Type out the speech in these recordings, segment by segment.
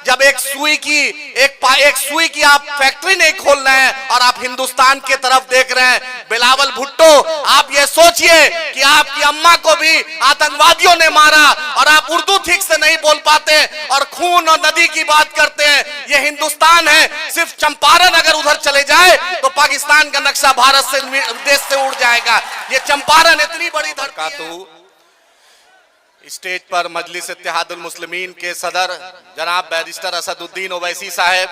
जब एक सुई की आप फैक्ट्री नहीं खोल रहे हैं और आप हिंदुस्तान के तरफ देख रहे हैं। बिलावल भुट्टो, आप ये सोचिए कि आपकी अम्मा को भी आतंकवादियों ने मारा और आप उर्दू ठीक से नहीं बोल पाते और खून और नदी की बात करते हैं। ये हिंदुस्तान है। सिर्फ चंपारण अगर उधर चले जाए तो पाकिस्तान का नक्शा भारत से, देश से उड़ जाएगा। ये चंपारण इतनी बड़ी धरती। स्टेज पर मजलिस इत्तेहादुल मुस्लिमीन के सदर जनाब बैरिस्टर असदुद्दीन ओवैसी साहब,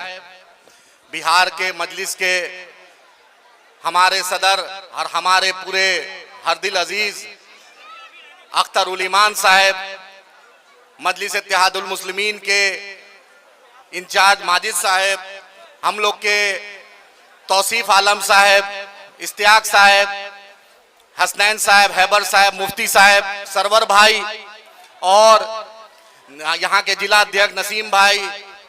बिहार के मजलिस के हमारे सदर और हमारे पूरे हरदिल अजीज अख्तर उल ईमान साहब, मजलिस इत्तेहादुल मुस्लिमीन के इंचार्ज माजिद साहब, हम लोग के तौसीफ आलम साहब, इस्तियाक साहब, हसनैन साहब, हैबर साहब, मुफ्ती साहब, सरवर भाई और यहाँ के जिला अध्यक्ष नसीम भाई,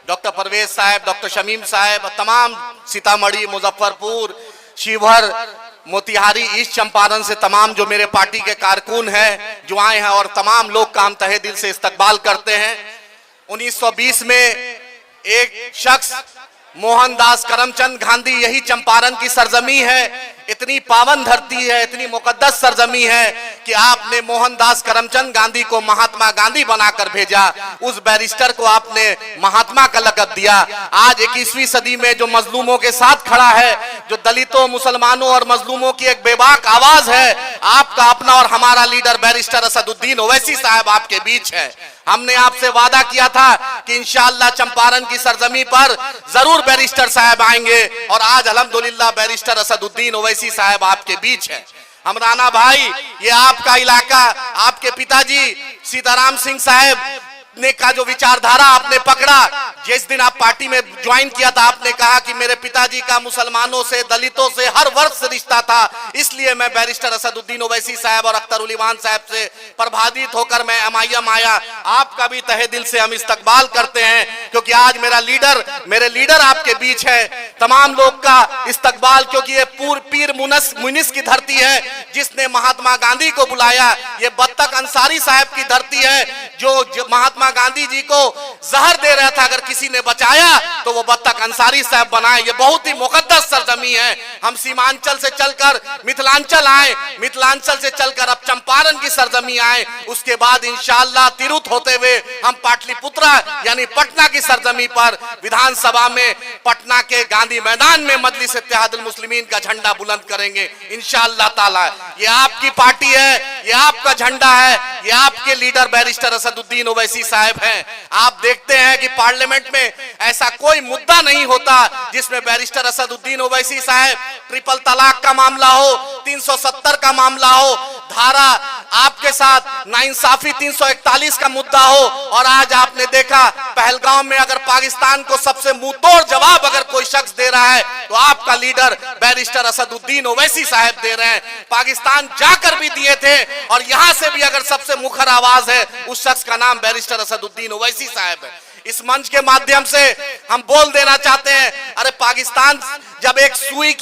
डॉक्टर परवेज साहब, डॉक्टर शमीम साहब, तमाम सीतामढ़ी, मुजफ्फरपुर, शिवहर, मोतिहारी, ईस्ट चंपारण से तमाम जो मेरे पार्टी के कारकुन हैं जो आए हैं और तमाम लोग का हम तहे दिल से इस्तकबाल करते हैं। 1920 में एक शख्स मोहनदास करमचंद गांधी, यही चंपारण की सरजमी है। इतनी पावन धरती है, इतनी मुकद्दस सरजमी है कि आपने मोहनदास करमचंद गांधी को महात्मा गांधी बनाकर भेजा। उस बैरिस्टर को आपने महात्मा का लक़ब दिया। आज 21वीं सदी में जो मजलूमों के साथ खड़ा है, जो दलितों, मुसलमानों और मजलूमों की एक बेबाक आवाज है, आपका अपना और हमारा लीडर बैरिस्टर असदुद्दीन ओवैसी साहब आपके बीच है। हमने आपसे वादा किया था कि इंशाअल्लाह चंपारण की सरजमी पर जरूर बैरिस्टर साहब आएंगे और आज अल्हम्दुलिल्लाह बैरिस्टर असदुद्दीन ओवैसी साहब आपके बीच है। हमराना भाई, ये आपका इलाका, आपके पिताजी सीताराम सिंह साहब ने का जो विचारधारा आपने पकड़ा, जिस दिन आप पार्टी में ज्वाइन किया था, आपने कहा कि मेरे पिताजी का मुसलमानों से, दलितों से, हर वर्ग से रिश्ता था, इसलिए मैं बैरिस्टर असदुद्दीन ओवैसी साहब और अख्तर उल ईमान साहब से प्रभावित होकर मैं MIM आया। आपका भी तहे दिल से हम इस्तकबाल करते हैं, क्योंकि आज मेरे लीडर आपके बीच है। तमाम लोग का इस्तकबाल, क्योंकि ये पीर मुनिस की धरती है जिसने महात्मा गांधी को बुलाया। ये बत्तख अंसारी साहब की धरती है जो महात्मा गांधी जी को जहर दे रहा था, अगर किसी ने बचाया तो वो बत्तख अंसारी साहब बनाए। ये बहुत ही मुकद्दस सरजमी है। हम सीमांचल से चलकर मिथिलांचल आए, मिथिलांचल से चलकर अब चंपारण की सरजमी आए, उसके बाद इंशाअल्लाह तिरुत होते हुए हम पाटलिपुत्रा यानी पटना की सरजमी पर विधानसभा में पटना के गांधी मैदान में मजलिस इत्तेहादुल मुस्लिमीन का झंडा बुलंद करेंगे इंशाअल्लाह ताला। ये आपकी पार्टी है, ये आपका झंडा है, ये आपके लीडर बैरिस्टर असदुद्दीन ओवैसी साहब हैं। आप देखते हैं कि पार्लियामेंट में ऐसा कोई मुद्दा नहीं होता जिसमें बैरिस्टर असदुद्दीन ओवैसी साहब ट्रिपल तलाक का मामला हो, 370 का मामला हो, धारा आपके साथ नाइंसाफी 341 का मुद्दा हो, और आज आपने देखा पहलगाम में अगर पाकिस्तान को सबसे मुंहतोड़ जवाब अगर कोई शख्स दे रहा है तो आपका लीडर बैरिस्टर असदुद्दीन ओवैसी साहब दे रहे हैं। पाकिस्तान जाकर भी दिए थे और यहां से भी अगर सबसे मुखर आवाज है उस शख्स का नाम बैरिस्टर असदुद्दीन ओवैसी साहब है। इस मंच के माध्यम से हम बोल देना चाहते हैं, अरे पाकिस्तान जब एक सुई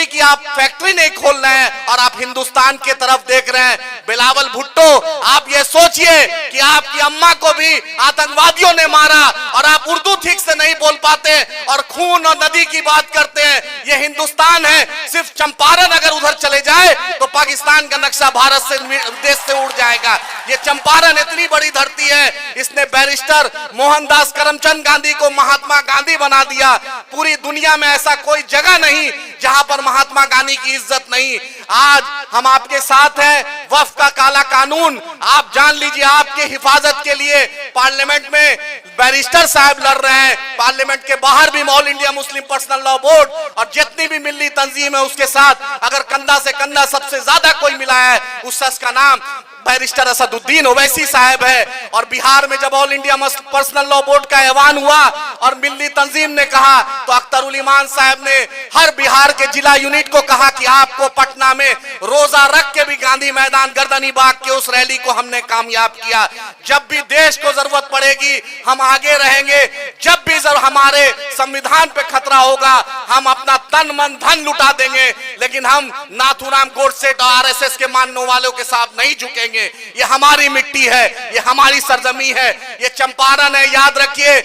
की आप फैक्ट्री नहीं खोल रहे हैं और आप हिंदुस्तान के तरफ देख रहे हैं। बिलावल भुट्टो, आप ये सोचिए कि आपकी अम्मा को भी आतंकवादियों ने मारा और आप उर्दू ठीक से नहीं बोल पाते और खून और नदी की बात करते हैं। ये हिंदुस्तान है। सिर्फ चंपारण अगर उधर चले जाए तो पाकिस्तान का नक्शा भारत से, देश से उड़ जाएगा। ये चंपारण इतनी बड़ी धरती है, इसने बैरिस्टर मोहनदास करमचंद गांधी को महात्मा गांधी बना दिया। पूरी दुनिया में ऐसा कोई जगह नहीं जहां पर महात्मा गांधी की इज्जत नहीं। आज हम आपके साथ हैं। वक्फ का काला कानून आप जान लीजिए, आपके हिफाजत के लिए पार्लियामेंट में बैरिस्टर साहब लड़ रहे हैं। पार्लियामेंट के बाहर भी all India Muslim personal law board और जितनी भी मिली तंजीम है उसके साथ अगर कंधा से कंधा सबसे ज्यादा कोई मिला है उस शख्स का नाम बैरिस्टर असदुद्दीन ओवैसी साहब है। और बिहार में जब all India personal law board का ऐवान हुआ और मिल्ली तंजीम ने कहा तो अख्तर उल ईमान साहब ने हर बिहार के जिला यूनिट को कहा कि आपको पटना में रोजा रख के भी गांधी मैदान गर्दनी बाग के उस रैली को हमने कामयाब किया। जब भी देश को जरूरत पड़ेगी हम आगे रहेंगे। जब भी हमारे संविधान पे खतरा होगा हम अपना तन मन धन लुटा देंगे, लेकिन हम नाथूराम गोडसे और आरएसएस के मानने वालों के साथ नहीं झुकेंगे। ये हमारी मिट्टी है, ये हमारी सरजमी है, ये चंपारण है। याद रखिए,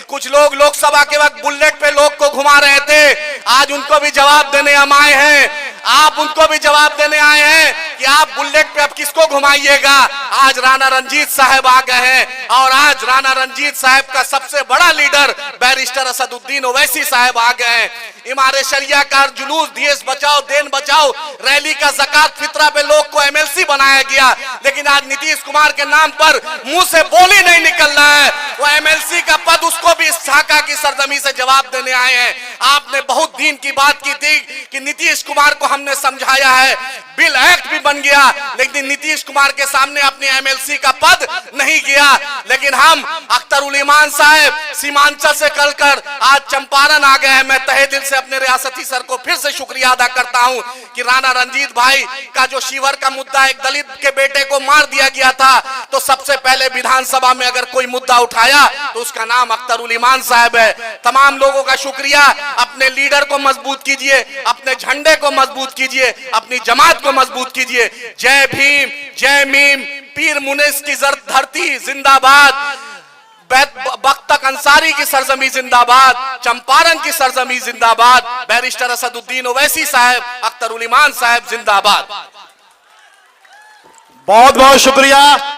कुछ लोग लोकसभा के वक्त बुलेट पे लोग को घुमा रहे थे, आज उनको भी जवाब देने हम आए हैं। आप उनको भी जवाब देने आए हैं कि आप बुलेट पे अब किसको घुमाइएगा। आज राणा रंजीत साहब आ गए हैं और आज राणा रंजीत साहब का सबसे बड़ा लीडर बैरिस्टर असदुद्दीन ओवैसी साहब आ गए हैं। इमारे शरिया का जुलूस, देश बचाओ देन बचाओ रैली का ज़कात फितरा पे लोग को एमएलसी बनाया गया, लेकिन आज नीतीश कुमार के नाम पर मुंह से बोली नहीं निकल रहा है। वो एमएलसी का पद उसको भी इस ढाका की सरजमी से जवाब देने आए हैं। आपने बहुत दिन की बात की थी कि नीतीश कुमार को हमने समझाया है, बिल एक्ट भी बन गया, लेकिन नीतीश कुमार के सामने अपने एमएलसी का पद नहीं गया। लेकिन हम अख्तर उल ईमान साहब सीमांचल से कलकर आज चंपारण आ गए हैं। मैं तहे दिल से अपने रियासती सर को फिर से शुक्रिया अदा करता हूं कि राणा रंजीत भाई का जो शिवर का मुद्दा, एक दलित के बेटे को मार दिया गया था, तो सबसे पहले विधानसभा में अगर कोई मुद्दा उठाया तो उसका नाम अख्तर उल ईमान साहब है। तमाम लोगों का शुक्रिया। अपने लीडर को मजबूत कीजिए, अपने झंडे को मजबूत कीजिए, अपनी जमात को मजबूत कीजिए। जय भीम, जय मीम, पीर मुनीस की धरती जिंदाबाद, बख्तक अंसारी की सरजमी जिंदाबाद, चंपारण की सरजमी जिंदाबाद, बैरिस्टर असदुद्दीन ओवैसी साहब, अख्तर उल ईमान साहब जिंदाबाद। बहुत बहुत शुक्रिया।